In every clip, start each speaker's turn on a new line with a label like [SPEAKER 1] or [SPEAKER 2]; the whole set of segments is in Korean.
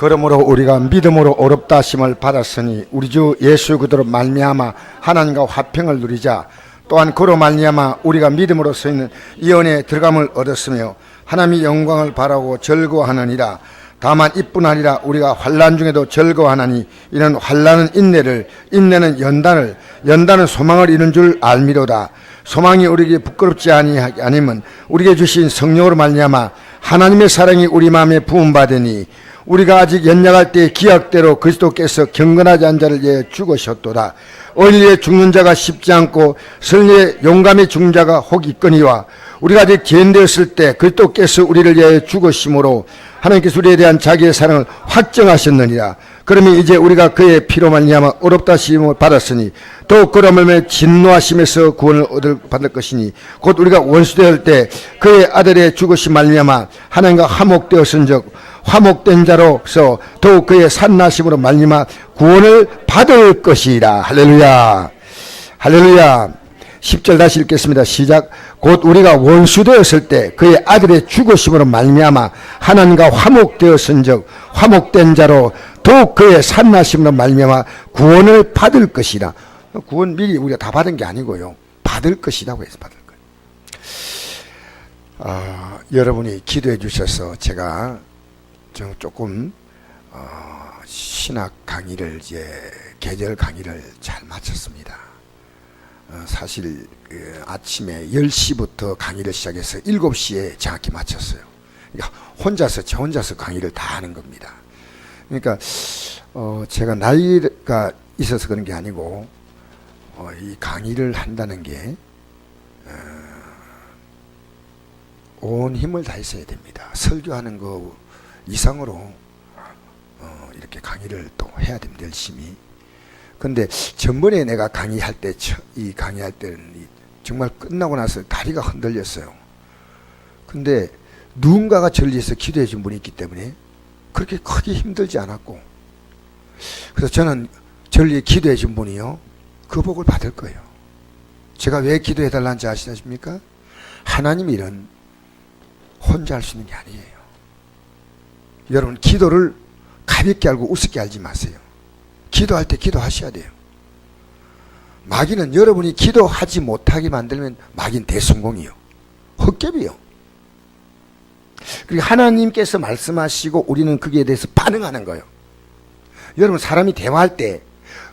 [SPEAKER 1] 그러므로 우리가 믿음으로 의롭다 하심을 받았으니 우리 주 예수 그리스도로 말미암아 하나님과 화평을 누리자. 또한 그로 말미암아 우리가 믿음으로써 있는 이 은혜에 들어감을 얻었으며 하나님의 영광을 바라고 즐거워하느니라. 다만 이뿐 아니라 우리가 환난 중에도 즐거워하나니 이는 환난은 인내를, 인내는 연단을, 연단은 소망을 이룬 줄 알미로다. 소망이 우리에게 부끄럽지 아니면 우리에게 주신 성령으로 말미암아 하나님의 사랑이 우리 마음에 부음받으니 우리가 아직 연약할 때 기약대로 그리스도께서 경건하지 않은 자를 위해 죽으셨도다. 의리에 죽는 자가 쉽지 않고 선리에 용감히 죽는 자가 혹 있거니와 우리가 아직 죄인되었을 때 그리스도께서 우리를 위해 죽으심으로 하나님께서 우리에 대한 자기의 사랑을 확정하셨느니라. 그러면 이제 우리가 그의 피로 말미암아 의롭다 하심을 받았으니 더욱 그러므로 진노하심에서 구원을 받을 것이니 곧 우리가 원수되었을 때 그의 아들의 죽으심 말미암아 하나님과 화목되었은즉 화목된 자로서 더욱 그의 산나심으로 말미암아 구원을 받을 것이라. 할렐루야, 할렐루야. 10절 다시 읽겠습니다. 시작. 곧 우리가 원수되었을 때 그의 아들의 죽으심으로 말미암아 하나님과 화목되었은즉 화목된 자로 더욱 그의 산나심으로 말미암아 구원을 받을 것이라. 구원 미리 우리가 다 받은 게 아니고요, 받을 것이라고 해서 받을 거예요. 여러분이 기도해 주셔서 제가 조금 신학 강의를 이제 계절 강의를 잘 마쳤습니다. 사실 아침에 10시부터 강의를 시작해서 7시에 정확히 마쳤어요. 그러니까 저 혼자서 강의를 다 하는 겁니다. 그러니까 제가 나이가 있어서 그런 게 아니고 이 강의를 한다는 게 온 힘을 다해서 해야 됩니다. 설교하는 거 이상으로 이렇게 강의를 또 해야 됩니다. 열심히. 근데 전번에 내가 강의할 때, 이 강의할 때는 정말 끝나고 나서 다리가 흔들렸어요. 근데 누군가가 저를 위해서 기도해 준 분이 있기 때문에 그렇게 크게 힘들지 않았고, 그래서 저는 저를 위해 기도해 준 분이요, 그 복을 받을 거예요. 제가 왜 기도해 달라는지 아시십니까? 하나님 일은 혼자 할 수 있는 게 아니에요. 여러분, 기도를 가볍게 알고 우습게 알지 마세요. 기도할 때 기도하셔야 돼요. 마귀는 여러분이 기도하지 못하게 만들면 마귀는 대성공이요, 헛개비요. 그리고 하나님께서 말씀하시고 우리는 거기에 대해서 반응하는 거예요. 여러분, 사람이 대화할 때,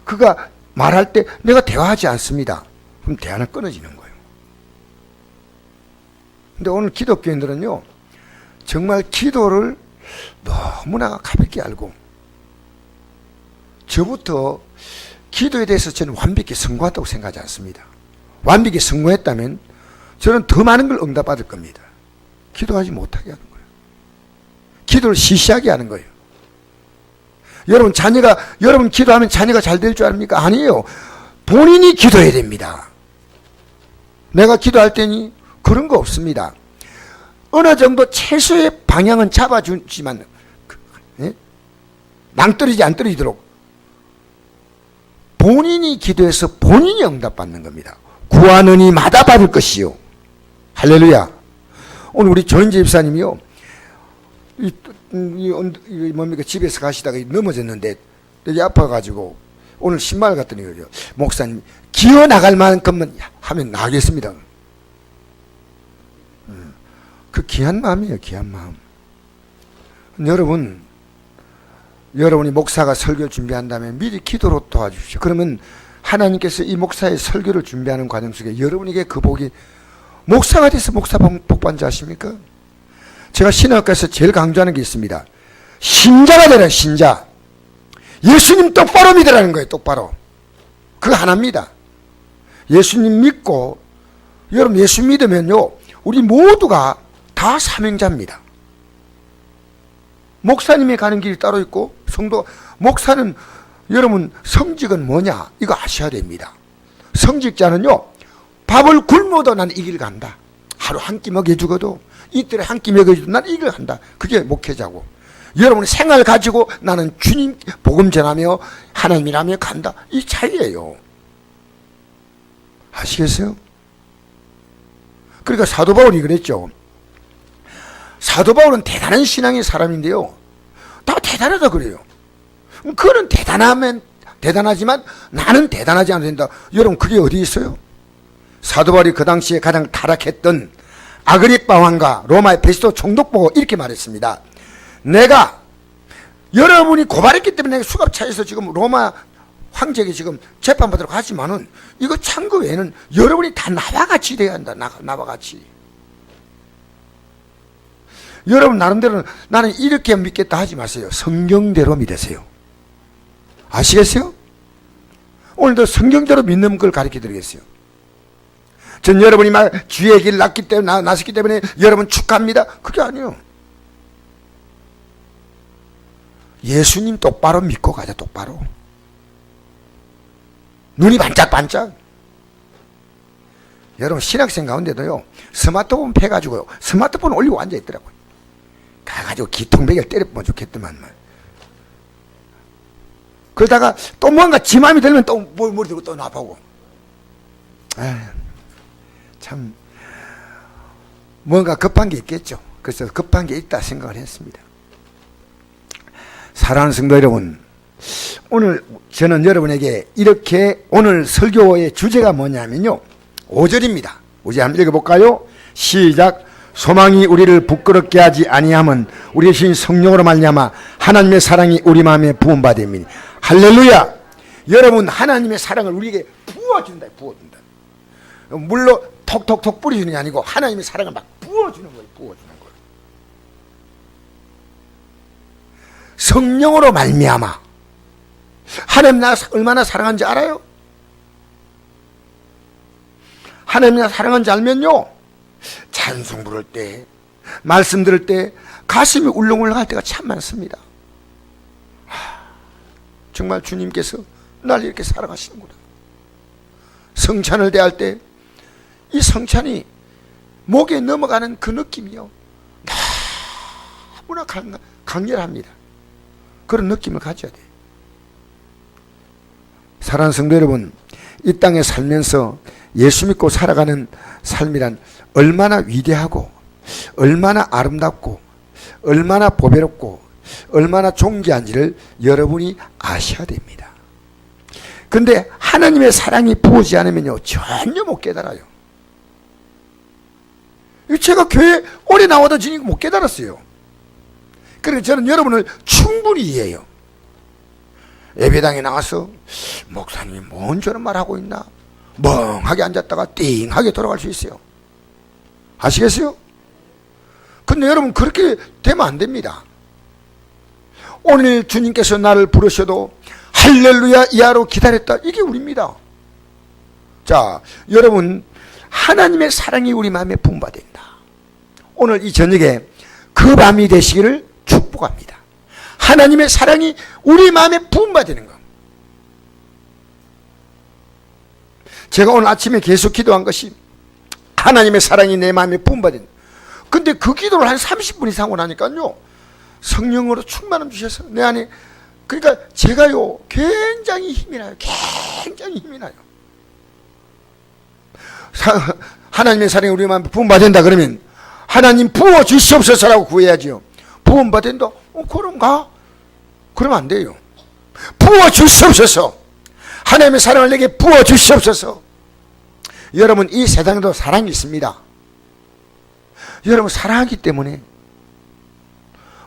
[SPEAKER 1] 그가 말할 때 내가 대화하지 않습니다. 그럼 대화는 끊어지는 거예요. 근데 오늘 기독교인들은요, 정말 기도를 너무나 가볍게 알고, 저부터 기도에 대해서 저는 완벽히 성공했다고 생각하지 않습니다. 완벽히 성공했다면 저는 더 많은 걸 응답받을 겁니다. 기도하지 못하게 하는 거예요. 기도를 시시하게 하는 거예요. 여러분 기도하면 자녀가 잘 될 줄 아닙니까? 아니에요. 본인이 기도해야 됩니다. 내가 기도할 때니 그런 거 없습니다. 어느 정도 최소의 방향은 잡아주지만 낭떠러지지 안 떨어지도록 본인이 기도해서 본인이 응답받는 겁니다. 구하느니 마다 받을 것이요. 할렐루야. 오늘 우리 조인재 집사님이요, 뭡니까, 집에서 가시다가 넘어졌는데 되게 아파가지고 오늘 신발 갔더니 그래요, 목사님 기어 나갈 만큼만 하면 나가겠습니다. 그 귀한 마음이에요, 귀한 마음. 여러분이 목사가 설교 준비한다면 미리 기도로 도와주십시오. 그러면 하나님께서 이 목사의 설교를 준비하는 과정 속에 여러분에게 그 복이, 목사가 돼서 목사 복 받는 줄 아십니까? 제가 신학교에서 제일 강조하는 게 있습니다. 신자가 되라, 신자. 예수님 똑바로 믿으라는 거예요, 똑바로. 그거 하나입니다. 예수님 믿고, 여러분 예수 믿으면요, 우리 모두가 다 사명자입니다. 목사님이 가는 길이 따로 있고, 목사는, 여러분 성직은 뭐냐, 이거 아셔야 됩니다. 성직자는요, 밥을 굶어도 난 이 길 간다. 하루 한 끼 먹여주고도, 이틀에 한 끼 먹여주도 난 이 길 간다. 그게 목회자고, 여러분 생활 가지고 나는 주님 복음 전하며 하나님이라며 간다. 이 차이예요. 아시겠어요? 그러니까 사도 바울이 그랬죠. 사도 바울은 대단한 신앙의 사람인데요, 다 대단하다 그래요. 그는 대단하지만 나는 대단하지 않아도 된다. 여러분, 그게 어디 있어요? 사도 바울이 그 당시에 가장 타락했던 아그리빠 왕과 로마의 베스토 총독 보고 이렇게 말했습니다. 내가 여러분이 고발했기 때문에 내가 수갑차에서 지금 로마 황제에게 지금 재판받으러 가지만은 이거 참그 외에는 여러분이 다 나와 같이 돼야 한다. 나와 같이. 여러분 나름대로는 나는 이렇게 믿겠다 하지 마세요. 성경대로 믿으세요. 아시겠어요? 오늘도 성경대로 믿는 걸 가르쳐 드리겠어요. 전 여러분이 막 주의 길 나섰기 때문에 여러분 축하합니다. 그게 아니에요. 예수님 똑바로 믿고 가자. 똑바로. 눈이 반짝반짝. 여러분 신학생 가운데도요, 스마트폰 패가지고요, 스마트폰 올리고 앉아있더라고요. 가가지고 기통배기를 때려보면 좋겠더만. 그러다가 또 뭔가 지 마음이 들면 또 머리 들고 또 나보고. 참 뭔가 급한 게 있겠죠. 그래서 급한 게 있다 생각을 했습니다. 사랑하는 성도 여러분, 오늘 저는 여러분에게 이렇게 오늘 설교의 주제가 뭐냐면요, 5절입니다. 5절 한번 읽어볼까요? 시작. 소망이 우리를 부끄럽게 하지 아니함은 우리 신 성령으로 말미암아 하나님의 사랑이 우리 마음에 부음받음이니. 할렐루야. 여러분, 하나님의 사랑을 우리에게 부어준다. 부어준다. 물로 톡톡톡 뿌려주는 게 아니고 하나님의 사랑을 막 부어주는 거예요. 부어주는 거예요. 성령으로 말미암아. 하나님 나 얼마나 사랑하는지 알아요? 하나님 나 사랑하는지 알면요, 찬송 부를 때, 말씀 들을 때 가슴이 울렁울렁할 때가 참 많습니다. 정말 주님께서 날 이렇게 사랑하시는구나. 성찬을 대할 때 이 성찬이 목에 넘어가는 그 느낌이요, 너무나 강렬합니다. 그런 느낌을 가져야 돼요. 사랑하는 성도 여러분, 이 땅에 살면서 예수 믿고 살아가는 삶이란 얼마나 위대하고 얼마나 아름답고 얼마나 보배롭고 얼마나 존귀한지를 여러분이 아셔야 됩니다. 근데 하나님의 사랑이 부어지지 않으면요, 전혀 못 깨달아요. 제가 교회 오래 나와도 지금 못 깨달았어요. 그래서 저는 여러분을 충분히 이해해요. 예배당에 나와서 목사님이 뭔 저런 말하고 있나, 멍하게 앉았다가 띵하게 돌아갈 수 있어요. 아시겠어요? 근데 여러분 그렇게 되면 안 됩니다. 오늘 주님께서 나를 부르셔도 할렐루야 이하로 기다렸다, 이게 우리입니다. 자, 여러분, 하나님의 사랑이 우리 마음에 부음받는다. 오늘 이 저녁에 그 밤이 되시기를 축복합니다. 하나님의 사랑이 우리 마음에 부음받는 것. 제가 오늘 아침에 계속 기도한 것이 하나님의 사랑이 내 마음에 부음받는. 근데 그 기도를 한 30분 이상 하고 나니까요, 성령으로 충만함 주셔서 내 안에, 그러니까 제가요 굉장히 힘이 나요. 굉장히 힘이 나요. 하나님의 사랑이 우리 마음에 부음받는다 그러면 하나님 부어 주시옵소서라고 구해야죠. 부음받는다? 그런가? 그러면 안 돼요. 부어 주시옵소서. 하나님의 사랑을 내게 부어 주시옵소서. 여러분, 이 세상에도 사랑이 있습니다. 여러분, 사랑하기 때문에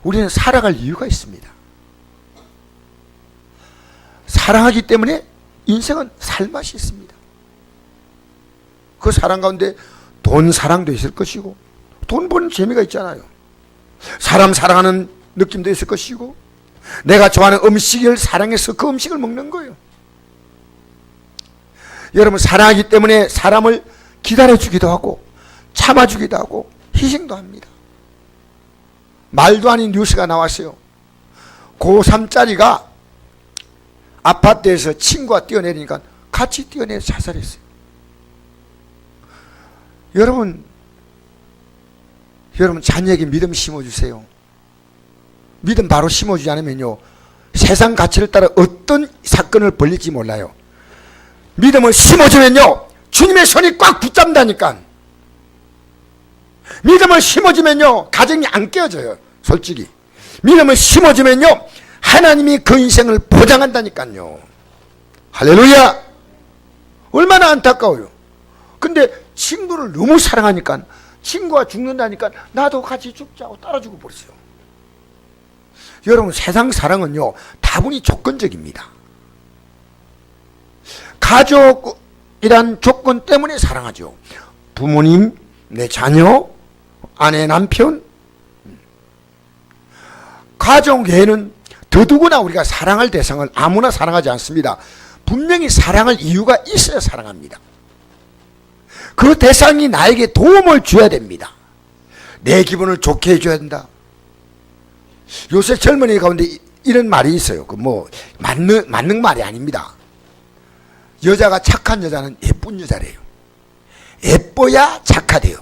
[SPEAKER 1] 우리는 살아갈 이유가 있습니다. 사랑하기 때문에 인생은 살맛이 있습니다. 그 사랑 가운데 돈 사랑도 있을 것이고, 돈 버는 재미가 있잖아요. 사람 사랑하는 느낌도 있을 것이고, 내가 좋아하는 음식을 사랑해서 그 음식을 먹는 거예요. 여러분, 사랑하기 때문에 사람을 기다려주기도 하고 참아주기도 하고 희생도 합니다. 말도 아닌 뉴스가 나왔어요. 고3짜리가 아파트에서 친구가 뛰어내리니까 같이 뛰어내려 자살했어요. 여러분 자녀에게 믿음 심어주세요. 믿음 바로 심어주지 않으면요, 세상 가치를 따라 어떤 사건을 벌릴지 몰라요. 믿음을 심어주면요, 주님의 손이 꽉 붙잡는다니까. 믿음을 심어주면요, 가정이 안 깨어져요. 솔직히 믿음을 심어주면요, 하나님이 그 인생을 보장한다니까요. 할렐루야. 얼마나 안타까워요. 근데 친구를 너무 사랑하니까, 친구가 죽는다니까 나도 같이 죽자고 따라 죽어버렸어요. 여러분, 세상 사랑은요 다분히 조건적입니다. 가족이란 조건 때문에 사랑하죠. 부모님, 내 자녀, 아내, 남편. 가족 외에는 더더구나 우리가 사랑할 대상을 아무나 사랑하지 않습니다. 분명히 사랑할 이유가 있어야 사랑합니다. 그 대상이 나에게 도움을 줘야 됩니다. 내 기분을 좋게 해줘야 된다. 요새 젊은이 가운데 이런 말이 있어요. 맞는 말이 아닙니다. 여자가 착한 여자는 예쁜 여자래요. 예뻐야 착하대요.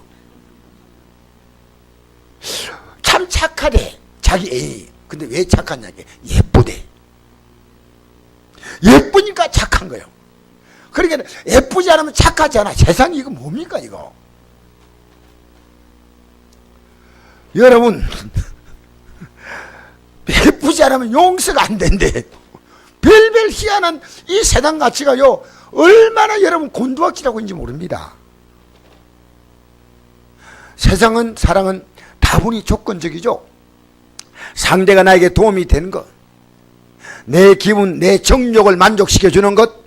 [SPEAKER 1] 참 착하대, 자기 애인이. 근데 왜 착하냐? 예쁘대. 예쁘니까 착한 거예요. 그러니까 예쁘지 않으면 착하지 않아. 세상이 이거 뭡니까 이거? 여러분, 예쁘지 않으면 용서가 안 된대. 별별 희한한 이 세상 가치가요 얼마나 여러분 곤두박질하고 있는지 모릅니다. 세상은, 사랑은 다분히 조건적이죠. 상대가 나에게 도움이 되는 것, 내 기분, 내 정욕을 만족시켜주는 것.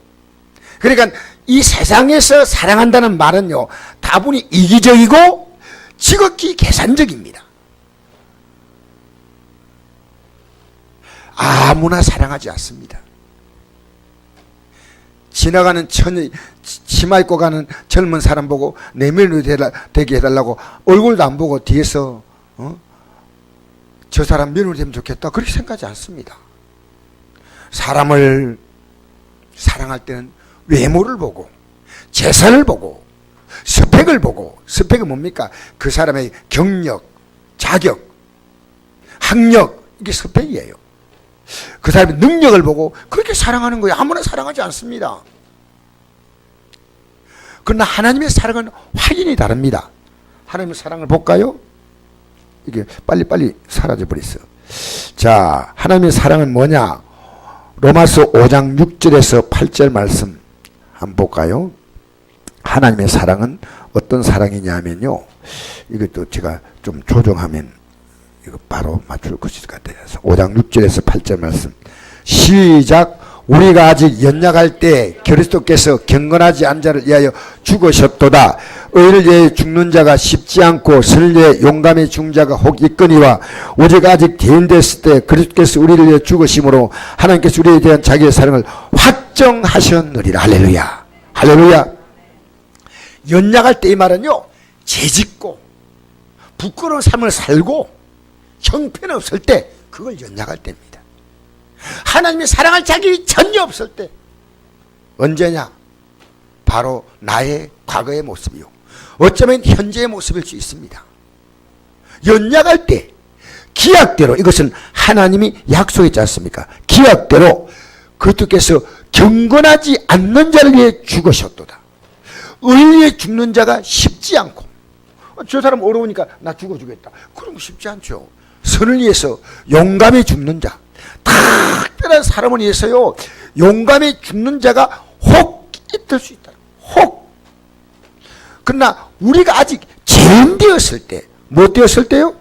[SPEAKER 1] 그러니까 이 세상에서 사랑한다는 말은요 다분히 이기적이고 지극히 계산적입니다. 아무나 사랑하지 않습니다. 지나가는 치마 입고 가는 젊은 사람 보고 내면으로 되게 해달라고 얼굴도 안 보고 뒤에서 저 사람 면으로 되면 좋겠다 그렇게 생각하지 않습니다. 사람을 사랑할 때는 외모를 보고 재산을 보고 스펙을 보고, 스펙은 뭡니까? 그 사람의 경력, 자격, 학력, 이게 스펙이에요. 그 사람의 능력을 보고 그렇게 사랑하는 거예요. 아무나 사랑하지 않습니다. 그러나 하나님의 사랑은 확연히 다릅니다. 하나님의 사랑을 볼까요? 이게 빨리빨리 사라져 버렸어. 자, 하나님의 사랑은 뭐냐? 로마서 5장 6절에서 8절 말씀 한번 볼까요? 하나님의 사랑은 어떤 사랑이냐면요, 이것도 제가 좀 조정하면 이거 바로 맞출 것일 것 같아요. 5장 6절에서 8절 말씀 시작. 우리가 아직 연약할 때 그리스도께서 경건하지 않은 자를 위하여 죽으셨도다. 의를 위해 죽는 자가 쉽지 않고 선을 위해 용감히 죽는 자가 혹 있거니와 우리가 아직 대인됐을 때 그리스도께서 우리를 위해 죽으심으로 하나님께서 우리에 대한 자기의 사랑을 확정하셨느니라. 할렐루야. 할렐루야. 연약할 때 이 말은요, 죄짓고 부끄러운 삶을 살고 형편없을 때, 그걸 연약할 때입니다. 하나님이 사랑할 자격이 전혀 없을 때. 언제냐? 바로 나의 과거의 모습이요, 어쩌면 현재의 모습일 수 있습니다. 연약할 때 기약대로, 이것은 하나님이 약속했지 않습니까? 기약대로 그리스도께서 경건하지 않는 자를 위해 죽으셨도다. 의리에 죽는 자가 쉽지 않고, 저 사람 어려우니까 나 죽어주겠다, 그런 거 쉽지 않죠. 선을 위해서 용감히 죽는 자, 특별한 사람을 위해서요 용감히 죽는 자가 혹 있을 수 있다. 혹. 그러나 우리가 아직 죄인 되었을 때, 뭐 되었을 때요?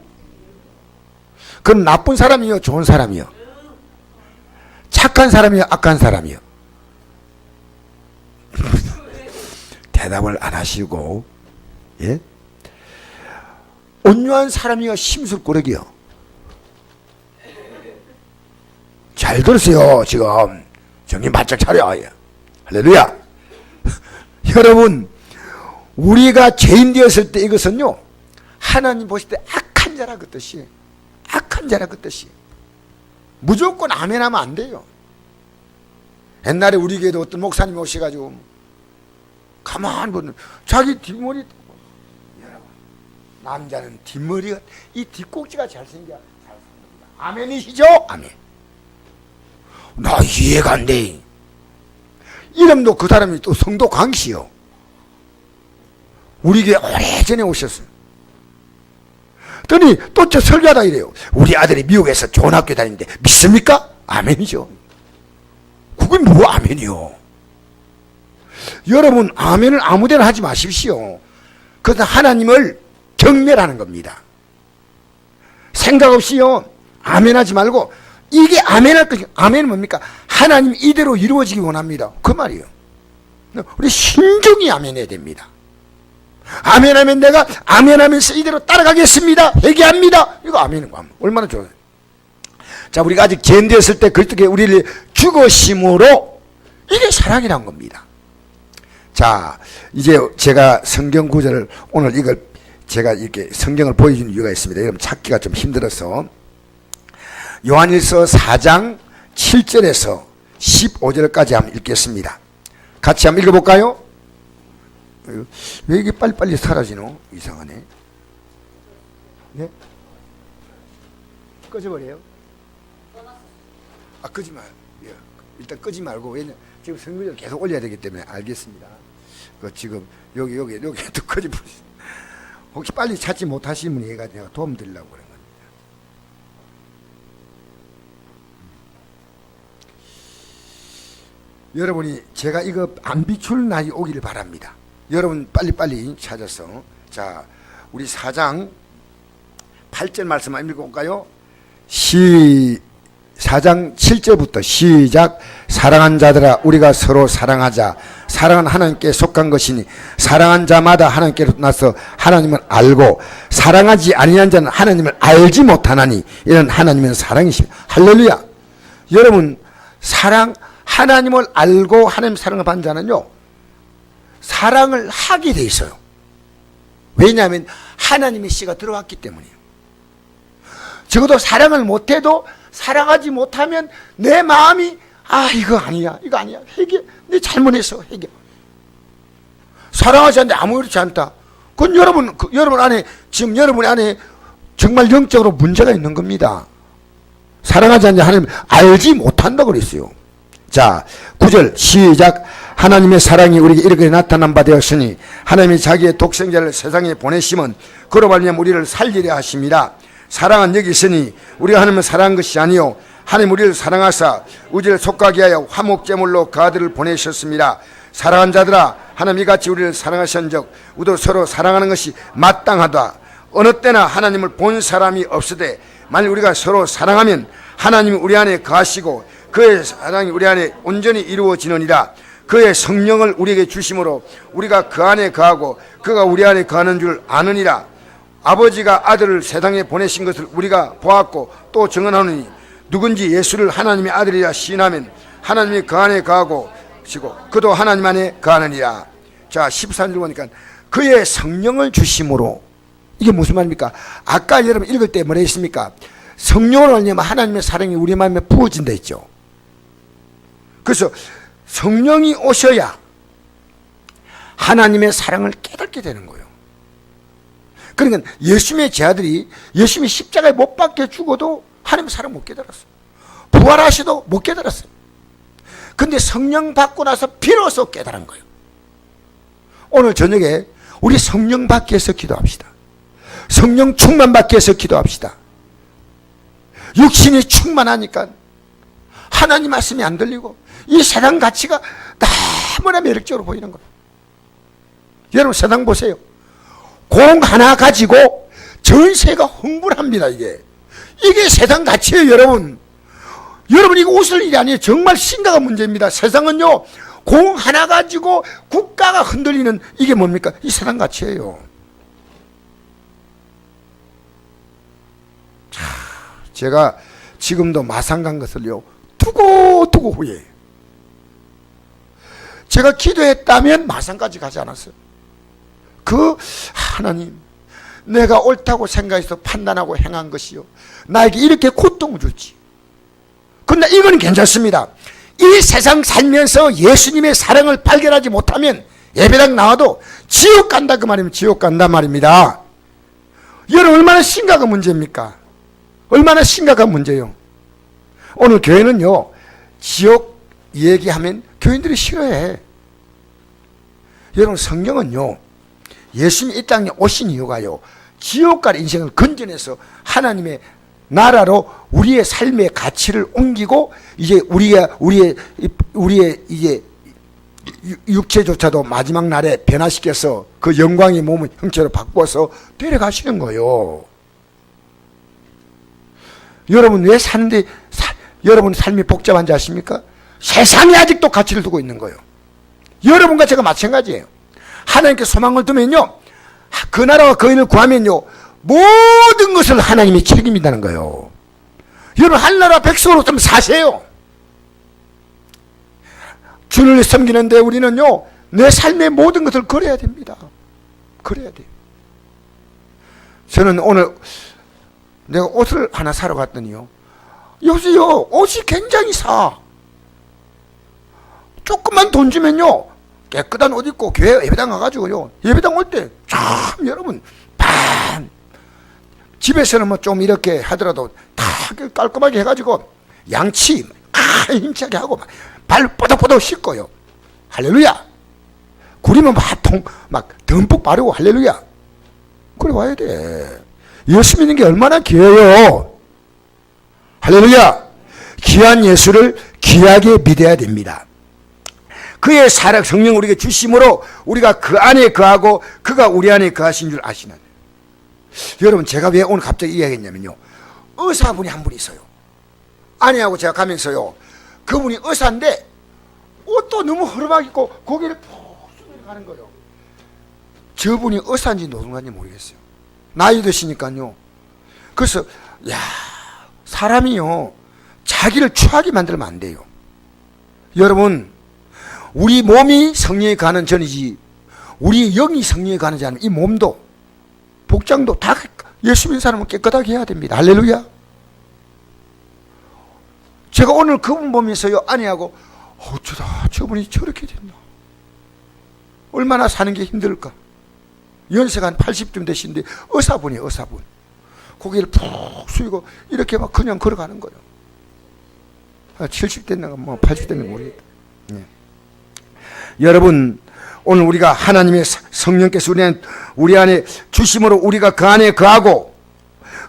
[SPEAKER 1] 그건 나쁜 사람이요, 좋은 사람이요? 착한 사람이요, 악한 사람이요? 대답을 안 하시고, 예? 온유한 사람이요, 심술꾸러기요? 잘 들으세요. 지금 정신 바짝 차려. 할렐루야. 여러분, 우리가 죄인 되었을 때 이것은요, 하나님 보실 때 악한 자라 그 뜻이에요. 악한 자라 그 뜻이에요. 무조건 아멘하면 안 돼요. 옛날에 우리 교회도 어떤 목사님이 오셔가지고 가만히 보는 자기 뒷머리, 여러분, 남자는 뒷머리가, 이 뒷꼭지가 잘생겨야 잘생깁니다. 아멘이시죠? 아멘. 나 이해가 안 돼. 이름도 그 사람이 또 성도 강씨요. 우리 교회 오래전에 오셨어요. 더니 또 저 설교하다 이래요. 우리 아들이 미국에서 좋은 학교 다니는데 믿습니까? 아멘이죠. 그게 뭐 아멘이요. 여러분 아멘을 아무데나 하지 마십시오. 그것은 하나님을 경멸하는 겁니다. 생각 없이요 아멘하지 말고, 이게 아멘할 것이, 아멘은 뭡니까? 하나님 이대로 이루어지기 원합니다, 그 말이에요. 우리 신중히 아멘해야 됩니다. 아멘하면 내가 아멘하면서 이대로 따라가겠습니다, 회개합니다, 이거 아멘인 거 얼마나 좋아요. 자, 우리가 아직 죄인되었을 때 그리스도께 우리를 죽으심으로, 이게 사랑이란 겁니다. 자, 이제 제가 성경 구절을 오늘 이걸 제가 이렇게 성경을 보여준 이유가 있습니다. 여러분 찾기가 좀 힘들어서 요한일서 4장 7절에서 15절까지 한번 읽겠습니다. 같이 한번 읽어볼까요? 왜 이게 빨리빨리 사라지노? 이상하네. 네? 꺼져버려요? 아, 끄지 마요. 예. 일단 끄지 말고, 왜냐면 지금 성경을 계속 올려야 되기 때문에. 알겠습니다. 그 지금 여기 또 꺼져버렸어요. 혹시 빨리 찾지 못하시는 분이 내가 도움 드리려고 그런 겁니다. 여러분이 제가 이거 안 비출 날이 오기를 바랍니다. 여러분 빨리빨리 찾아서, 자, 우리 4장 8절 말씀 한번 읽어볼까요? 4장 7절부터 시작. 사랑한 자들아, 우리가 서로 사랑하자. 사랑은 하나님께 속한 것이니 사랑한 자마다 하나님께로 나서 하나님을 알고, 사랑하지 아니한 자는 하나님을 알지 못하나니 이는 하나님은 사랑이십니다. 할렐루야. 여러분, 하나님을 알고 하나님 사랑을 받는 자는요, 사랑을 하게 돼 있어요. 왜냐하면 하나님의 씨가 들어왔기 때문이에요. 적어도 사랑을 못해도, 사랑하지 못하면 내 마음이, 아, 이거 아니야, 회개, 내 잘못했어, 회개. 사랑하지 않는데 아무렇지 않다. 그건 여러분 안에, 지금 여러분 안에 정말 영적으로 문제가 있는 겁니다. 사랑하지 않는데 하나님 알지 못한다고 그랬어요. 자, 9절 시작. 하나님의 사랑이 우리에게 이렇게 나타난 바 되었으니 하나님이 자기의 독생자를 세상에 보내심은 그로 말미암아 우리를 살리려 하심이라. 사랑은 여기 있으니 우리가 하나님을 사랑한 것이 아니요 하나님 우리를 사랑하사 우리를 속하게 하여 화목제물로 그 아들을 보내셨습니다. 사랑한 자들아, 하나님 이같이 우리를 사랑하신즉 우리도 서로 사랑하는 것이 마땅하다. 어느 때나 하나님을 본 사람이 없으되 만일 우리가 서로 사랑하면 하나님이 우리 안에 거하시고 그의 사랑이 우리 안에 온전히 이루어지느니라. 그의 성령을 우리에게 주심으로 우리가 그 안에 거하고 그가 우리 안에 거하는 줄 아느니라. 아버지가 아들을 세상에 보내신 것을 우리가 보았고 또 증언하노니 누군지 예수를 하나님의 아들이라 시인하면 하나님이 그 안에 거하고 그도 하나님 안에 거하느니라. 자, 13절 보니까 그의 성령을 주심으로, 이게 무슨 말입니까? 아까 여러분 읽을 때 뭐라 했습니까? 성령을 알려면 하나님의 사랑이 우리 마음에 부어진다 했죠. 그래서 성령이 오셔야 하나님의 사랑을 깨닫게 되는 거예요. 그러니까 예수님의 제자들이 예수님이 십자가에 못 박혀 죽어도 하나님의 사랑 못 깨달았어요. 부활하셔도 못 깨달았어요. 근데 성령 받고 나서 비로소 깨달은 거예요. 오늘 저녁에 우리 성령 받기 위해서 기도합시다. 성령 충만 받기 위해서 기도합시다. 육신이 충만하니까 하나님 말씀이 안 들리고 이 세상 가치가 너무나 매력적으로 보이는 거예요. 여러분 세상 보세요. 공 하나 가지고 전세가 흥분합니다. 이게 세상 가치예요. 여러분 이거 웃을 일이 아니에요. 정말 심각한 문제입니다. 세상은요, 공 하나 가지고 국가가 흔들리는, 이게 뭡니까? 이 세상 가치예요. 자, 제가 지금도 마산 간 것을요 두고 후회해요. 제가 기도했다면 마산까지 가지 않았어요. 하나님, 내가 옳다고 생각해서 판단하고 행한 것이요 나에게 이렇게 고통을 줄지. 근데 이건 괜찮습니다. 이 세상 살면서 예수님의 사랑을 발견하지 못하면 예배당 나와도 지옥 간다, 그 말이면 지옥 간다 말입니다. 여러분 얼마나 심각한 문제입니까? 얼마나 심각한 문제예요. 오늘 교회는요, 지옥 얘기하면 교인들이 싫어해. 여러분 성경은요, 예수님이 이 땅에 오신 이유가요, 지옥갈 인생을 건져내서 하나님의 나라로 우리의 삶의 가치를 옮기고 이제 우리의 이제 육체조차도 마지막 날에 변화시켜서 그 영광의 몸을 형체로 바꿔서 데려가시는 거예요. 여러분 왜 사는데 여러분 삶이 복잡한지 아십니까? 세상에 아직도 가치를 두고 있는 거예요. 여러분과 제가 마찬가지예요. 하나님께 소망을 두면요, 그 나라와 그 의를 구하면요, 모든 것을 하나님이 책임진다는 거예요. 여러분 한나라 백성으로 좀 사세요. 주를 섬기는데 우리는요, 내 삶의 모든 것을 걸어야 됩니다. 걸어야 돼요. 저는 오늘 내가 옷을 하나 사러 갔더니요, 여기요 옷이 굉장히 싸. 조금만 돈 주면요 깨끗한 옷 입고 교회 예배당 가가지고요, 예배당 올 때 참 여러분 반 집에서는 뭐 좀 이렇게 하더라도 다 깔끔하게 해가지고 양치 힘차게 하고 발 뽀덕뽀덕 씻고요. 할렐루야. 구리면 막 듬뿍 바르고 할렐루야. 그래 와야 돼. 예수 믿는 게 얼마나 귀해요. 할렐루야. 귀한 예수를 귀하게 믿어야 됩니다. 그의 사랑 성령 우리에게 주심으로 우리가 그 안에 거하고 그가 우리 안에 거하신 줄 아시는. 여러분 제가 왜 오늘 갑자기 이야기했냐면요, 의사분이 한 분 있어요. 아내하고 제가 가면서요, 그분이 의사인데 옷도 너무 허름하게 입고 고개를 푹 숙이고 가는 거예요. 저분이 의사인지 노동자인지 모르겠어요. 나이 드시니까요. 그래서 야, 사람이요 자기를 추하게 만들면 안 돼요. 여러분 우리 몸이 성령에 가는 전이지 우리 영이 성령에 가는지 않으면 이 몸도 복장도 다 예수 믿는 사람은 깨끗하게 해야 됩니다. 할렐루야. 제가 오늘 그분 보면서요, 아내하고 어쩌다 저분이 저렇게 됐나, 얼마나 사는 게 힘들까. 연세가 한 80쯤 되신데 의사분이에요. 의사분 고개를 푹 숙이고 이렇게 막 그냥 걸어가는 거예요. 70 됐나 뭐 80 됐나 모르겠다. 네. 여러분 오늘 우리가 하나님의 성령께서 우리 안에 주심으로 우리가 그 안에 거하고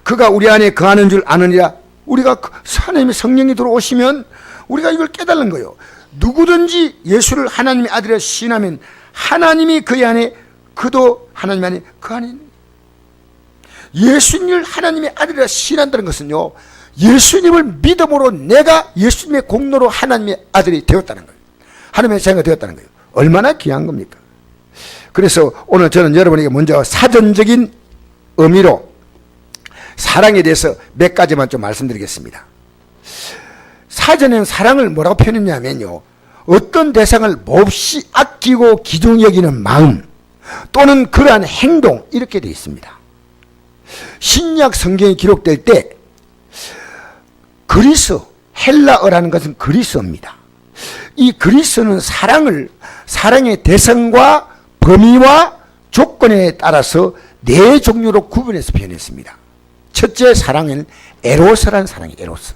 [SPEAKER 1] 그가 우리 안에 거하는 줄 아느니라. 우리가 하나님의 성령이 들어오시면 우리가 이걸 깨달는 거예요. 누구든지 예수를 하나님의 아들이라 시인하면 하나님이 그의 안에, 그도 하나님 안에 그 안에 있는 거예요. 예수님을 하나님의 아들이라 시인한다는 것은요, 예수님을 믿음으로 내가 예수님의 공로로 하나님의 아들이 되었다는 거예요. 하나님의 자녀가 되었다는 거예요. 얼마나 귀한 겁니까? 그래서 오늘 저는 여러분에게 먼저 사전적인 의미로 사랑에 대해서 몇 가지만 좀 말씀드리겠습니다. 사전에는 사랑을 뭐라고 표현했냐면요, 어떤 대상을 몹시 아끼고 귀중히 여기는 마음 또는 그러한 행동, 이렇게 되어 있습니다. 신약 성경이 기록될 때 그리스, 헬라어라는 것은 그리스어입니다. 이 그리스어는 사랑의 대상과 범위와 조건에 따라서 네 종류로 구분해서 표현했습니다. 첫째 사랑은 에로스라는 사랑이에요. 에로스.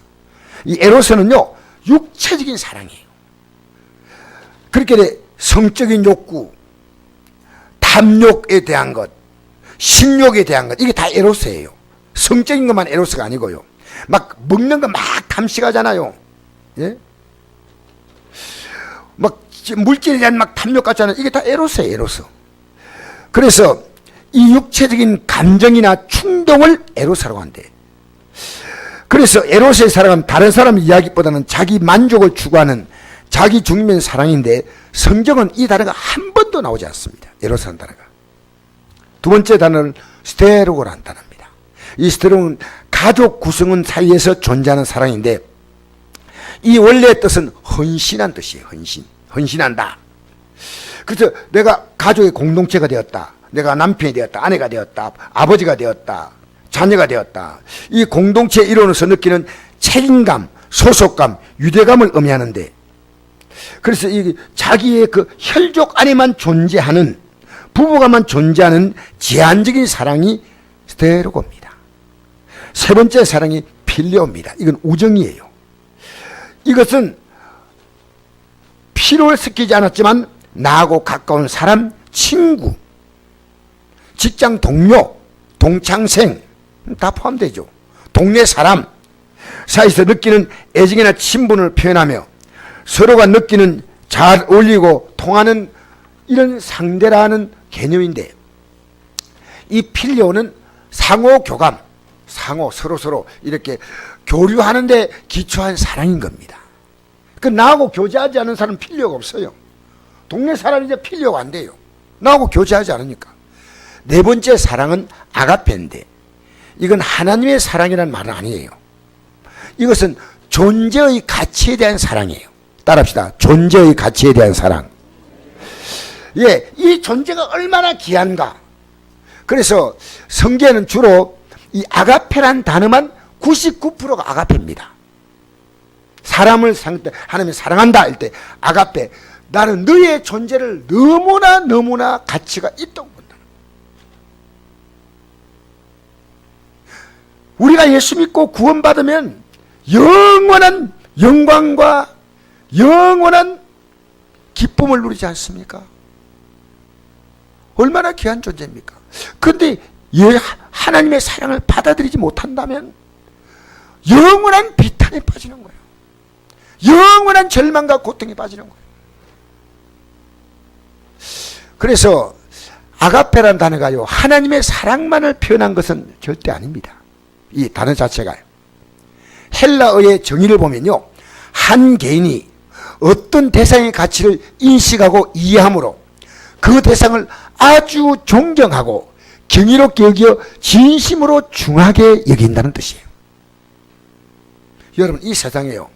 [SPEAKER 1] 이 에로스는요 육체적인 사랑이에요. 그렇게 성적인 욕구, 탐욕에 대한 것, 식욕에 대한 것, 이게 다 에로스예요. 성적인 것만 에로스가 아니고요, 막 먹는 거 막 탐식하잖아요. 예? 막 물질에 대한 막 탐욕 같잖아요. 이게 다 에로스예요. 에로스. 그래서 이 육체적인 감정이나 충동을 에로스라고 한대. 그래서 에로스의 사랑은 다른 사람 이야기보다는 자기 만족을 추구하는 자기 중면 사랑인데, 성경은 이 단어가 한 번도 나오지 않습니다. 에로스라는 단어가. 두 번째 단어는 스테로고라는 단어입니다. 이 스테로는 가족 구성원 사이에서 존재하는 사랑인데, 이 원래의 뜻은 헌신한 뜻이에요. 헌신한다. 그래서 내가 가족의 공동체가 되었다, 내가 남편이 되었다, 아내가 되었다, 아버지가 되었다, 자녀가 되었다. 이 공동체 일원으로서 느끼는 책임감, 소속감, 유대감을 의미하는데, 그래서 이 자기의 그 혈족 안에만 존재하는, 부부가만 존재하는 제한적인 사랑이 스테로고입니다. 세 번째 사랑이 필레오입니다. 이건 우정이에요. 이것은 필요를 섞이지 않았지만 나하고 가까운 사람, 친구, 직장 동료, 동창생 다 포함되죠. 동네 사람 사이에서 느끼는 애정이나 친분을 표현하며 서로가 느끼는 잘 어울리고 통하는 이런 상대라는 개념인데, 이 필요는 상호 교감, 상호 서로 이렇게 교류하는 데 기초한 사랑인 겁니다. 그 나하고 교제하지 않은 사람은 필요가 없어요. 동네 사람이 이제 필요가 안 돼요. 나하고 교제하지 않으니까. 네 번째 사랑은 아가페인데, 이건 하나님의 사랑이라는 말은 아니에요. 이것은 존재의 가치에 대한 사랑이에요. 따라합시다. 존재의 가치에 대한 사랑. 예, 이 존재가 얼마나 귀한가. 그래서 성경에는 주로 이 아가페란 단어만 99%가 아가페입니다. 사람을 하나님이 사랑한다 할 때 아가페, 나는 너의 존재를 너무나 가치가 있다고 본다. 우리가 예수 믿고 구원받으면 영원한 영광과 영원한 기쁨을 누리지 않습니까? 얼마나 귀한 존재입니까? 그런데 하나님의 사랑을 받아들이지 못한다면 영원한 비탄에 빠지는 거예요. 영원한 절망과 고통에 빠지는 거예요. 그래서 아가페라는 단어가요, 하나님의 사랑만을 표현한 것은 절대 아닙니다. 이 단어 자체가 헬라어의 정의를 보면요, 한 개인이 어떤 대상의 가치를 인식하고 이해함으로 그 대상을 아주 존경하고 경이롭게 여겨 진심으로 중하게 여긴다는 뜻이에요. 여러분, 이 세상에요,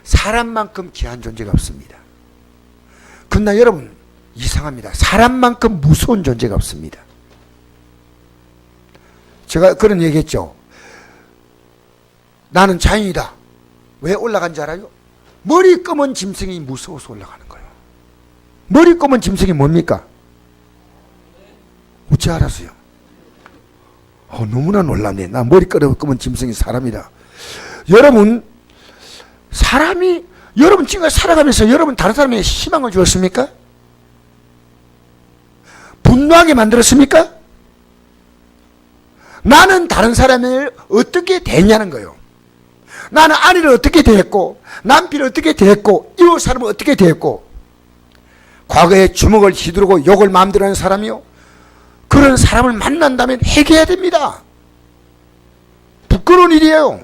[SPEAKER 1] 사람만큼 귀한 존재가 없습니다. 그러나 여러분, 이상합니다. 사람만큼 무서운 존재가 없습니다. 제가 그런 얘기했죠. 나는 자연이다. 왜 올라간 줄 알아요? 머리 검은 짐승이 무서워서 올라가는 거예요. 머리 검은 짐승이 뭡니까? 어찌 알았어요? 너무나 놀랐네. 나 머리 검은 짐승이 사람이다. 여러분, 사람이, 여러분 지금까지 살아가면서 여러분 다른 사람에게 희망을 주었습니까? 분노하게 만들었습니까? 나는 다른 사람을 어떻게 대했냐는 거예요. 나는 아내를 어떻게 대했고, 남편을 어떻게 대했고, 이웃 사람을 어떻게 대했고, 과거에 주먹을 휘두르고 욕을 마음대로 하는 사람이요, 그런 사람을 만난다면 회개해야 됩니다. 부끄러운 일이에요.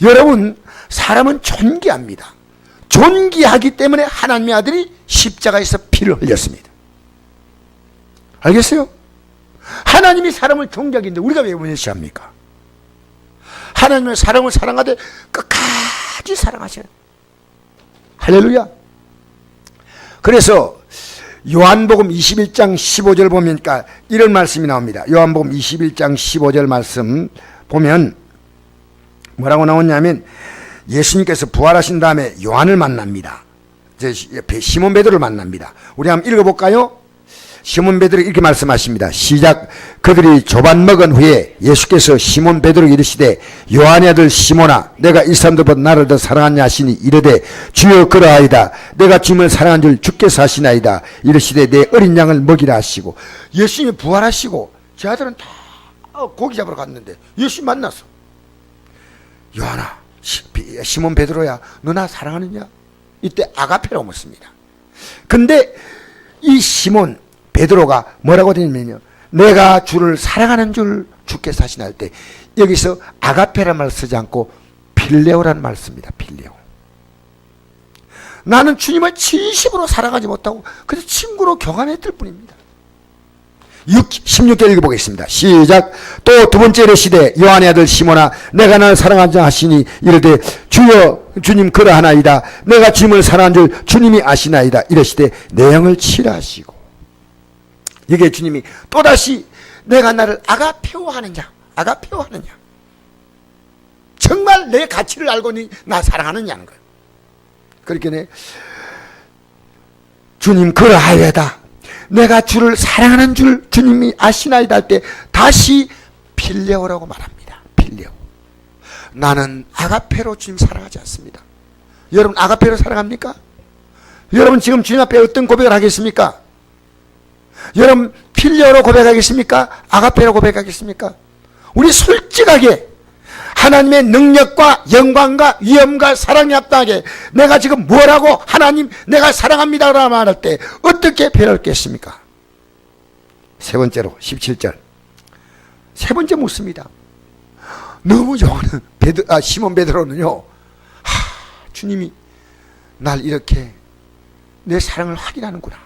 [SPEAKER 1] 여러분, 사람은 존귀합니다. 존귀하기 때문에 하나님의 아들이 십자가에서 피를 흘렸습니다. 알겠어요? 하나님이 사람을 존귀하기인데 우리가 왜 무시합니까? 하나님의 사람을 사랑하되 끝까지 사랑하셔요. 할렐루야. 그래서 요한복음 21장 15절 보면 이런 말씀이 나옵니다. 요한복음 21장 15절 말씀 보면 뭐라고 나오냐면, 예수님께서 부활하신 다음에 요한을 만납니다. 시몬 베드로를 만납니다. 우리 한번 읽어볼까요? 시몬 베드로 이렇게 말씀하십니다. 시작. 그들이 조반 먹은 후에 예수께서 시몬 베드로에게 이르시되, 요한의 아들 시몬아, 내가 이 사람들보다 나를 더 사랑하냐 하시니 이르되, 주여 그러하이다. 내가 주님을 사랑한 줄 주께서 하시나이다. 이르시되, 내 어린 양을 먹이라 하시고. 예수님이 부활하시고 제 아들은 다 고기 잡으러 갔는데 예수님 만났어. 요한아, 시몬 베드로야, 너 나 사랑하느냐? 이때 아가페라고 묻습니다. 근데 이 시몬 베드로가 뭐라고 되냐면요, 내가 주를 사랑하는 줄 주께서 하시나 할 때 여기서 아가페라는 말을 쓰지 않고 필레오라는 말을 씁니다. 필레오. 나는 주님을 진심으로 사랑하지 못하고 그래서 친구로 교감했을 뿐입니다. 16절 읽어보겠습니다. 시작. 또 두 번째 이르시되, 요한의 아들 시몬아, 내가 나를 사랑하자 하시니 이르되, 주여 주님 그러하나이다. 내가 주님을 사랑한 줄 주님이 아시나이다. 이르시되, 내 영을 치라 하시고. 여기에 주님이 또다시 내가 나를 아가페오하느냐, 아가페오하느냐, 정말 내 가치를 알고니 나 사랑하느냐는 거예요. 그렇게 주님 그러하여다. 내가 주를 사랑하는 줄 주님이 아시나이다 할 때 다시 필레오라고 말합니다. 필레오. 나는 아가페로 주님 사랑하지 않습니다. 여러분 아가페로 사랑합니까? 여러분 지금 주님 앞에 어떤 고백을 하겠습니까? 여러분 필요로 고백하겠습니까? 아가페로 고백하겠습니까? 우리 솔직하게 하나님의 능력과 영광과 위엄과 사랑이 합당하게 내가 지금 뭐라고 하나님 내가 사랑합니다 라고 말할 때 어떻게 표현했겠습니까? 세 번째로 17절 세 번째 묻습니다. 너무 좋아하는 시몬 베드로는요, 주님이 날 이렇게 내 사랑을 확인하는구나.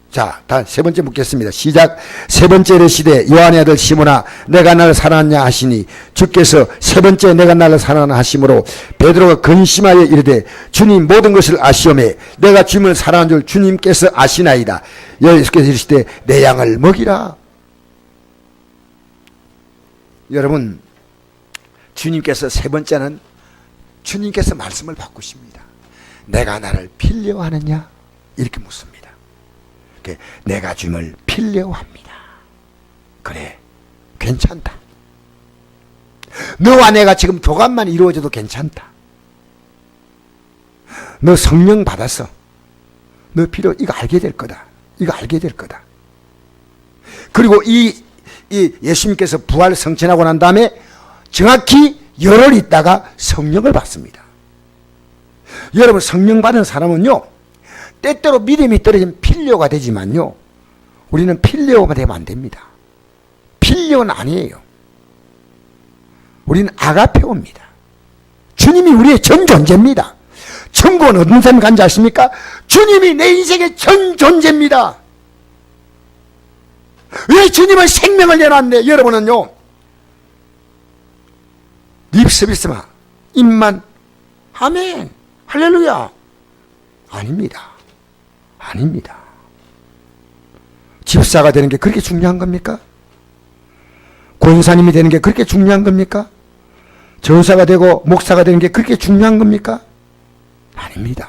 [SPEAKER 1] 자, 다 세 번째 묻겠습니다. 시작. 세 번째 이르시되 요한의 아들 시몬아 내가 나를 사랑하냐 하시니 주께서 세 번째 내가 나를 사랑하나 하심으로 베드로가 근심하여 이르되 주님 모든 것을 아시오매 내가 주님을 사랑한 줄 주님께서 아시나이다. 예수께서 이르시되 내 양을 먹이라. 여러분 주님께서 세 번째는 주님께서 말씀을 바꾸십니다. 내가 나를 필요하느냐 이렇게 묻습니다. 내가 주님을 필요합니다. 그래, 괜찮다. 너와 내가 지금 교감만 이루어져도 괜찮다. 너 성령 받았어. 너 이거 알게 될 거다. 이거 알게 될 거다. 그리고 이 예수님께서 부활 성천하고 난 다음에 정확히 열흘 있다가 성령을 받습니다. 여러분 성령 받은 사람은요, 때때로 믿음이 떨어지면 필요가 되지만요, 우리는 필요가 되면 안 됩니다. 필요는 아니에요. 우리는 아가페오입니다. 주님이 우리의 전 존재입니다. 천국은 어떤 사람이 간지 아십니까? 주님이 내 인생의 전 존재입니다. 왜 주님은 생명을 내놨는데 여러분은요, 립서비스만 입만 아멘 할렐루야 아닙니다. 아닙니다. 집사가 되는 게 그렇게 중요한 겁니까? 권사님이 되는 게 그렇게 중요한 겁니까? 전사가 되고 목사가 되는 게 그렇게 중요한 겁니까? 아닙니다.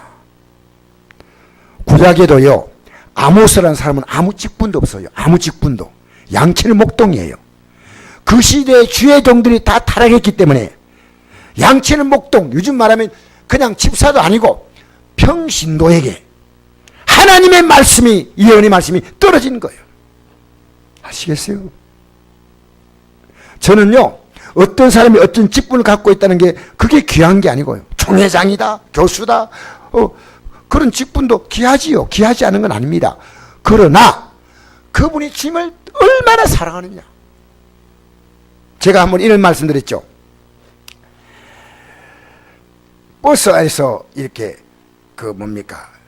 [SPEAKER 1] 구약에도요, 아모스라는 사람은 아무 직분도 없어요. 아무 직분도. 양치는 목동이에요. 그 시대의 주의 종들이 다 타락했기 때문에 양치는 목동, 요즘 말하면 그냥 집사도 아니고 평신도에게 하나님의 말씀이, 예언의 말씀이 떨어진 거예요. 아시겠어요? 저는요, 어떤 사람이 어떤 직분을 갖고 있다는 게 그게 귀한 게 아니고요. 총회장이다, 교수다, 그런 직분도 귀하지요. 귀하지 않은 건 아닙니다. 그러나 그분이 주님을 얼마나 사랑하느냐. 제가 한번 이런 말씀드렸죠. 버스 안에서 이렇게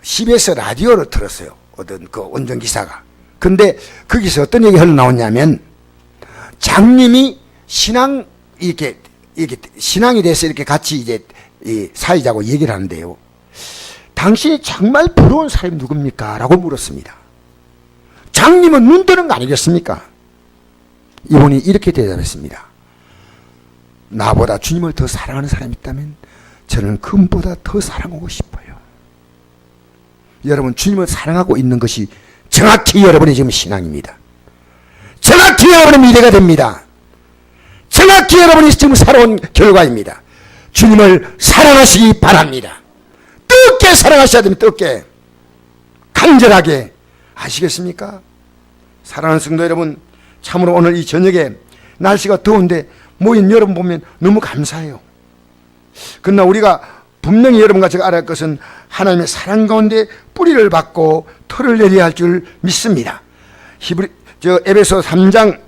[SPEAKER 1] CBS 라디오를 들었어요. 어떤 그 운전기사가. 근데 거기서 어떤 얘기 흘러나왔냐면, 장님이 이렇게 신앙이 돼서 이렇게 같이 이제 이 사회자하고 얘기를 하는데요. 당신이 정말 부러운 사람이 누굽니까? 라고 물었습니다. 장님은 눈 뜨는 거 아니겠습니까? 이분이 이렇게 대답했습니다. 나보다 주님을 더 사랑하는 사람이 있다면 저는 그분보다 더 사랑하고 싶어요. 여러분, 주님을 사랑하고 있는 것이 정확히 여러분의 지금 신앙입니다. 정확히 여러분의 미래가 됩니다. 정확히 여러분이 지금 살아온 결과입니다. 주님을 사랑하시기 바랍니다. 뜨겁게 사랑하셔야 됩니다. 뜨겁게, 간절하게. 아시겠습니까? 사랑하는 성도 여러분, 참으로 오늘 이 저녁에 날씨가 더운데 모인 여러분 보면 너무 감사해요. 그러나 우리가 분명히 여러분과 제가 알아야 할 것은 하나님의 사랑 가운데 뿌리를 받고 털을 내려야 할 줄 믿습니다. 에베소 3장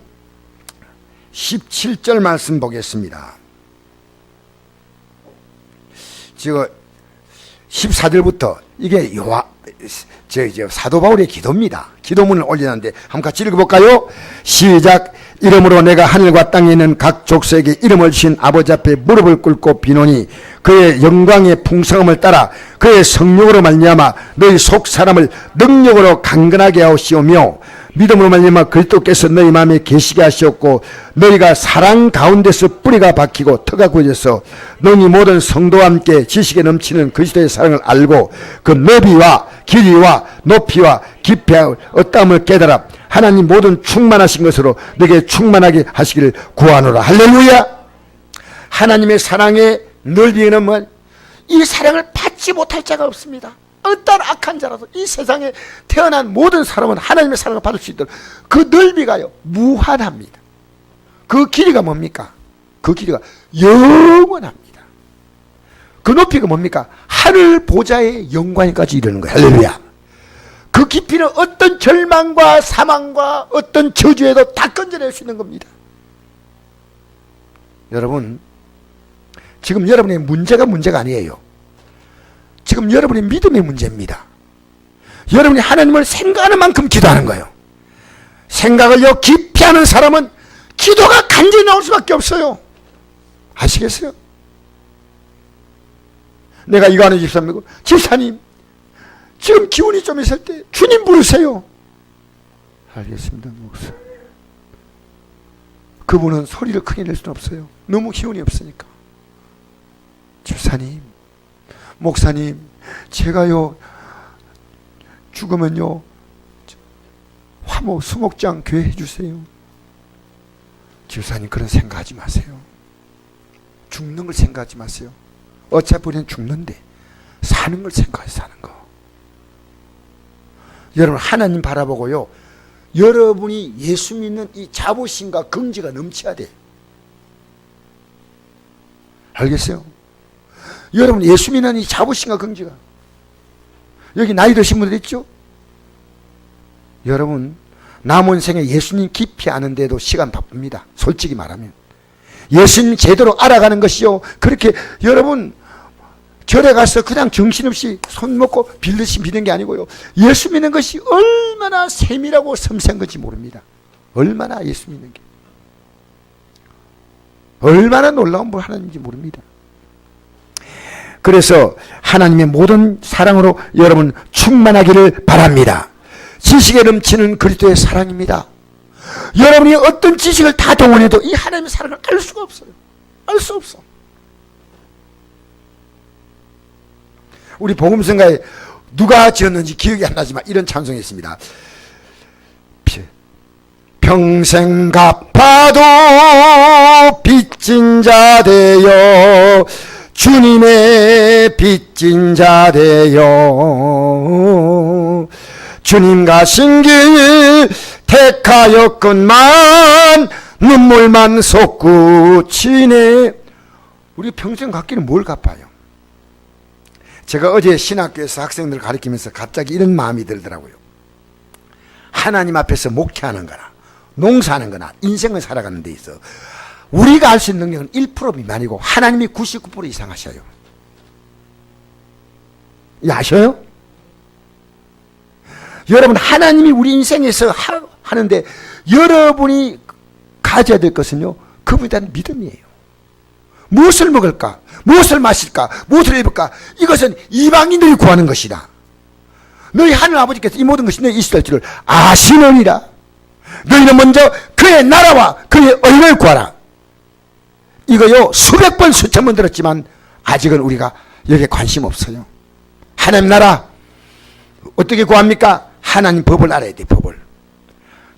[SPEAKER 1] 17절 말씀 보겠습니다. 14절부터 이게 사도 바울의 기도입니다. 기도문을 올리는데 한번 같이 읽어볼까요? 시작. 이름으로 내가 하늘과 땅에 있는 각 족속에게 이름을 주신 아버지 앞에 무릎을 꿇고 비노니 그의 영광의 풍성함을 따라 그의 성령으로 말미암아 너희 속 사람을 능력으로 강건하게 하시오며 믿음으로 말미암아 그리스도께서 너희 마음에 계시게 하시었고 너희가 사랑 가운데서 뿌리가 박히고 터가 굳어서 너희 모든 성도와 함께 지식에 넘치는 그리스도의 사랑을 알고 그 너비와 길이와 높이와 깊이와 어떠함을 깨달아 하나님 모든 충만하신 것으로 너에게 충만하게 하시기를 구하노라. 할렐루야. 하나님의 사랑의 넓이는 이 사랑을 받지 못할 자가 없습니다. 어떤 악한 자라도 이 세상에 태어난 모든 사람은 하나님의 사랑을 받을 수 있도록 그 넓이가요 무한합니다. 그 길이가 뭡니까? 그 길이가 영원합니다. 그 높이가 뭡니까? 하늘 보좌의 영광까지 이르는 거예요. 할렐루야. 그 깊이는 어떤 절망과 사망과 어떤 저주에도 다 건져낼 수 있는 겁니다. 여러분, 지금 여러분의 문제가 아니에요. 지금 여러분의 믿음의 문제입니다. 여러분이 하나님을 생각하는 만큼 기도하는 거예요. 생각을요 깊이 하는 사람은 기도가 간절히 나올 수밖에 없어요. 아시겠어요? 내가 이거 하는 집사님이고, 집사님 지금 기운이 좀 있을 때 주님 부르세요. 알겠습니다, 목사. 그분은 소리를 크게 낼 수는 없어요. 너무 기운이 없으니까. 집사님, 목사님, 제가요 죽으면요 화목 수목장 교회 해주세요. 집사님, 그런 생각하지 마세요. 죽는 걸 생각하지 마세요. 어차피 우리는 죽는데 사는 걸 생각해서 사는 거. 여러분, 하나님 바라보고요, 여러분이 예수 믿는 이 자부심과 긍지가 넘쳐야 돼. 알겠어요? 여러분, 예수 믿는 이 자부심과 긍지가, 여기 나이 드신 분들 있죠? 여러분, 남은 생에 예수님 깊이 아는데도 시간 바쁩니다. 솔직히 말하면 예수님 제대로 알아가는 것이요, 그렇게 여러분 절에 가서 그냥 정신없이 손 먹고 빌듯이 믿는 게 아니고요, 예수 믿는 것이 얼마나 세밀하고 섬세한 건지 모릅니다. 얼마나 예수 믿는 게 얼마나 놀라운 분 하나님인지 모릅니다. 그래서 하나님의 모든 사랑으로 여러분 충만하기를 바랍니다. 지식에 넘치는 그리스도의 사랑입니다. 여러분이 어떤 지식을 다 동원해도 이 하나님의 사랑을 알 수가 없어요. 알 수 없어. 우리 복음성가에 누가 지었는지 기억이 안 나지만 이런 찬송이 있습니다. 평생 갚아도 빚진 자 되어 주님의 빚진 자 되어 주님 가신 길 택하였건만 눈물만 솟구치네. 우리 평생 갚기는 뭘 갚아요? 제가 어제 신학교에서 학생들 가르치면서 갑자기 이런 마음이 들더라고요. 하나님 앞에서 목회하는 거나 농사하는 거나 인생을 살아가는 데 있어 우리가 할 수 있는 능력은 1% 미만이고 하나님이 99% 이상 하셔요. 이 아셔요? 여러분, 하나님이 우리 인생에서 하는데 여러분이 가져야 될 것은요, 그분에 대한 믿음이에요. 무엇을 먹을까? 무엇을 마실까? 무엇을 입을까? 이것은 이방인들이 구하는 것이다. 너희 하늘 아버지께서 이 모든 것이 너희 있을 줄을 아시느니라. 너희는 먼저 그의 나라와 그의 의를 구하라. 이거요 수백 번 수천 번 들었지만 아직은 우리가 여기에 관심 없어요. 하나님 나라 어떻게 구합니까? 하나님 법을 알아야 돼. 법을.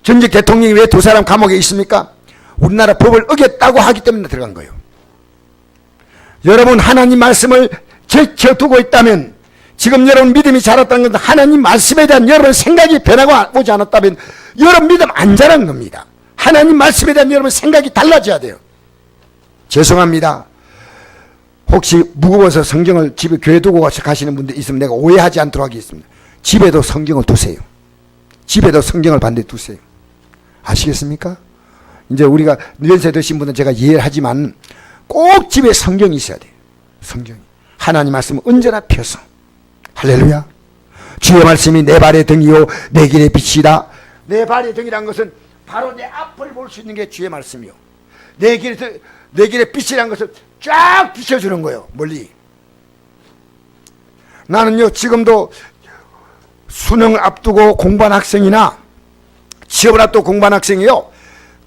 [SPEAKER 1] 전직 대통령이 왜 두 사람 감옥에 있습니까? 우리나라 법을 어겼다고 하기 때문에 들어간 거예요. 여러분, 하나님 말씀을 제쳐두고 있다면, 지금 여러분 믿음이 자랐다는 것은 하나님 말씀에 대한 여러분 생각이 변하고 오지 않았다면 여러분 믿음 안 자란 겁니다. 하나님 말씀에 대한 여러분 생각이 달라져야 돼요. 죄송합니다. 혹시 무거워서 성경을 집에 교회 두고 가시는 분들 있으면 내가 오해하지 않도록 하겠습니다. 집에도 성경을 두세요. 집에도 성경을 반드시 두세요. 아시겠습니까? 이제 우리가 연세 드신 분은 제가 이해를 하지만 꼭 집에 성경이 있어야 돼요. 성경이. 하나님 말씀은 언제나 펴서. 할렐루야. 주의 말씀이 내 발의 등이요 내 길의 빛이다. 내 발의 등이란 것은 바로 내 앞을 볼 수 있는 게 주의 말씀이요, 내 길의 빛이란 것을 쫙 비춰주는 거예요. 멀리. 나는요 지금도 수능을 앞두고 공부한 학생이나 취업을 앞두고 공부한 학생이요,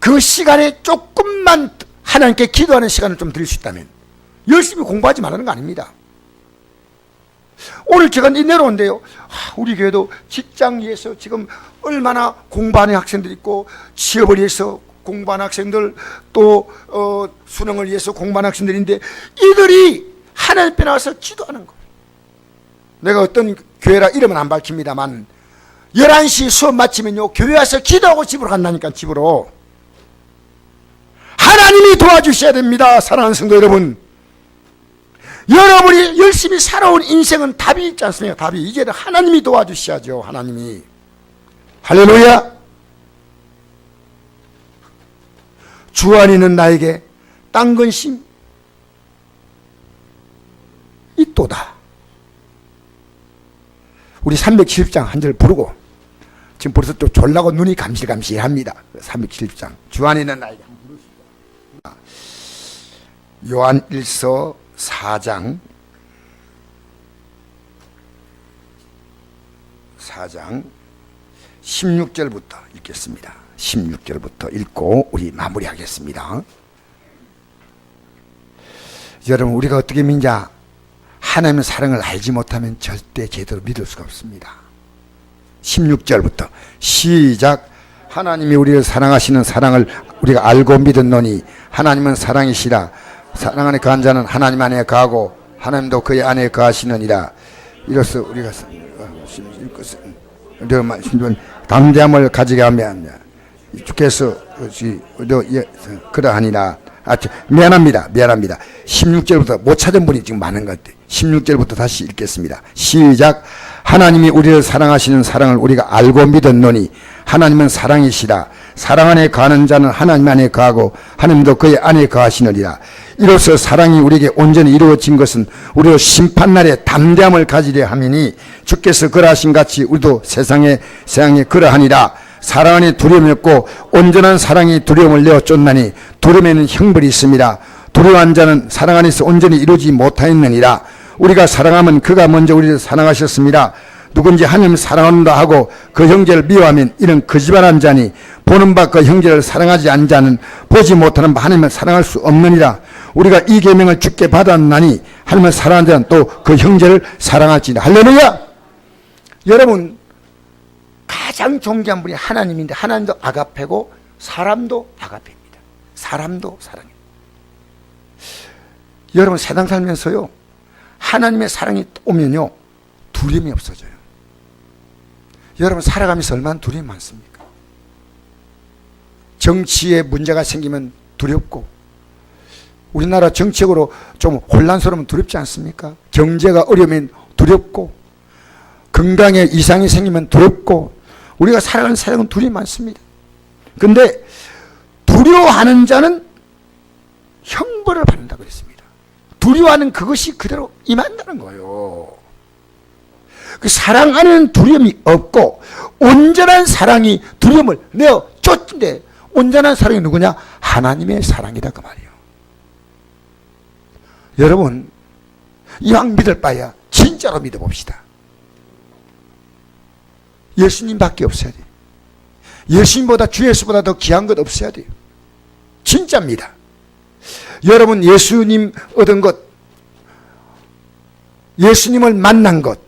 [SPEAKER 1] 그 시간에 조금만 하나님께 기도하는 시간을 좀 드릴 수 있다면 열심히 공부하지 말라는 거 아닙니다. 오늘 제가 내려온대요. 우리 교회도 직장 위해서 지금 얼마나 공부하는 학생들 있고, 취업을 위해서 공부하는 학생들, 또 수능을 위해서 공부하는 학생들인데 이들이 하나님 앞에 나와서 기도하는 거예요. 내가 어떤 교회라 이름은 안 밝힙니다만 11시 수업 마치면요 교회 와서 기도하고 집으로 간다니까. 집으로. 하나님이 도와주셔야 됩니다. 사랑하는 성도 여러분, 여러분이 열심히 살아온 인생은 답이 있지 않습니까? 답이. 이제는 하나님이 도와주셔야죠. 하나님이. 할렐루야. 주 안에 있는 나에게 땅 근심 있도다. 우리 370장 한 절 부르고 지금 벌써 또 졸라고 눈이 감실감실합니다. 370장 주 안에 있는 나에게 한번 부르시죠. 요한 1서 4장 16절부터 읽겠습니다. 16절부터 읽고 우리 마무리하겠습니다. 여러분, 우리가 어떻게 믿냐? 하나님의 사랑을 알지 못하면 절대 제대로 믿을 수가 없습니다. 16절부터 시작. 하나님이 우리를 사랑하시는 사랑을 우리가 알고 믿었노니 하나님은 사랑이시라. 사랑 안에 거한 자는 하나님 안에 거하고 하나님도 그의 안에 거하시느니라. 이로써 우리가 담대함을 가지게 하면 주께서 그러하니라. 미안합니다. 16절부터 못 찾은 분이 지금 많은 것 같아요. 16절부터 다시 읽겠습니다. 시작. 하나님이 우리를 사랑하시는 사랑을 우리가 알고 믿었노니 하나님은 사랑이시라. 사랑 안에 거하는 자는 하나님 안에 거하고 하나님도 그의 안에 거하시느니라. 이로써 사랑이 우리에게 온전히 이루어진 것은 우리로 심판날에 담대함을 가지려 함이니 주께서 그러하신 같이 우리도 세상에 그러하니라. 사랑 안에 두려움이 없고 온전한 사랑이 두려움을 내어 쫓나니 두려움에는 형벌이 있습니다. 두려워한 자는 사랑 안에서 온전히 이루지 못하였느니라. 우리가 사랑하면 그가 먼저 우리를 사랑하셨습니다. 누군지 하나님을 사랑한다 하고 그 형제를 미워하면 이는 거짓말한 자니 보는 바 그 형제를 사랑하지 않는 자는 보지 못하는 바 하나님을 사랑할 수 없느니라. 우리가 이 계명을 주께 받았나니 하나님을 사랑하는 자는 또 그 형제를 사랑할지니라. 할렐루야. 여러분, 가장 존귀한 분이 하나님인데 하나님도 아가페고 사람도 아가페입니다. 사람도 사랑해요. 여러분, 세상 살면서요 하나님의 사랑이 오면요 두려움이 없어져요. 여러분, 살아가면서 얼마나 두려움이 많습니까? 정치에 문제가 생기면 두렵고, 우리나라 정치적으로 좀 혼란스러우면 두렵지 않습니까? 경제가 어려우면 두렵고, 건강에 이상이 생기면 두렵고, 우리가 살아가는 세상은 두려움이 많습니다. 근데 두려워하는 자는 형벌을 받는다고 그랬습니다. 두려워하는 그것이 그대로 임한다는 거예요. 그 사랑 안에는 두려움이 없고 온전한 사랑이 두려움을 내어 쫓는데, 온전한 사랑이 누구냐? 하나님의 사랑이다 그 말이에요. 여러분, 이왕 믿을 바야 진짜로 믿어봅시다. 예수님밖에 없어야 돼요. 예수님보다, 주 예수보다 더 귀한 것 없어야 돼요. 진짜입니다. 여러분, 예수님 얻은 것, 예수님을 만난 것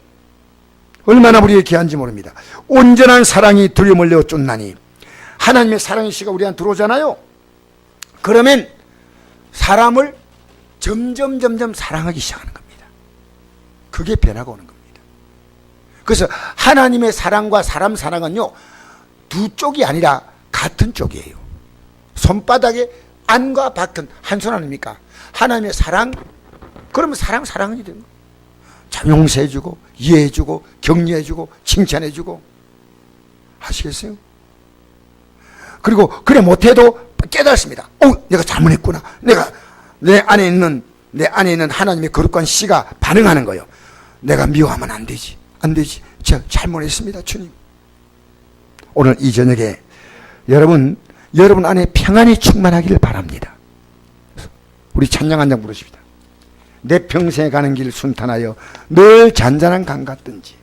[SPEAKER 1] 얼마나 우리에게 귀한지 모릅니다. 온전한 사랑이 두려움을 내어 쫓나니, 하나님의 사랑의 시가 우리한테 들어오잖아요. 그러면 사람을 점점 사랑하기 시작하는 겁니다. 그게 변화가 오는 겁니다. 그래서 하나님의 사랑과 사람 사랑은요 두 쪽이 아니라 같은 쪽이에요. 손바닥에 안과 밭은 한 손 아닙니까? 하나님의 사랑, 그러면 사랑이 되는 거예요. 참 용서해주고 이해해주고 격려해주고 칭찬해주고. 아시겠어요? 그리고 그래 못해도 깨닫습니다. 내가 잘못했구나. 내 안에 있는 하나님의 거룩한 씨가 반응하는 거예요. 내가 미워하면 안 되지. 제가 잘못했습니다, 주님. 오늘 이 저녁에 여러분 안에 평안이 충만하기를 바랍니다. 우리 찬양 한 장 부르십니다. 내 평생에 가는 길 순탄하여 늘 잔잔한 강 같든지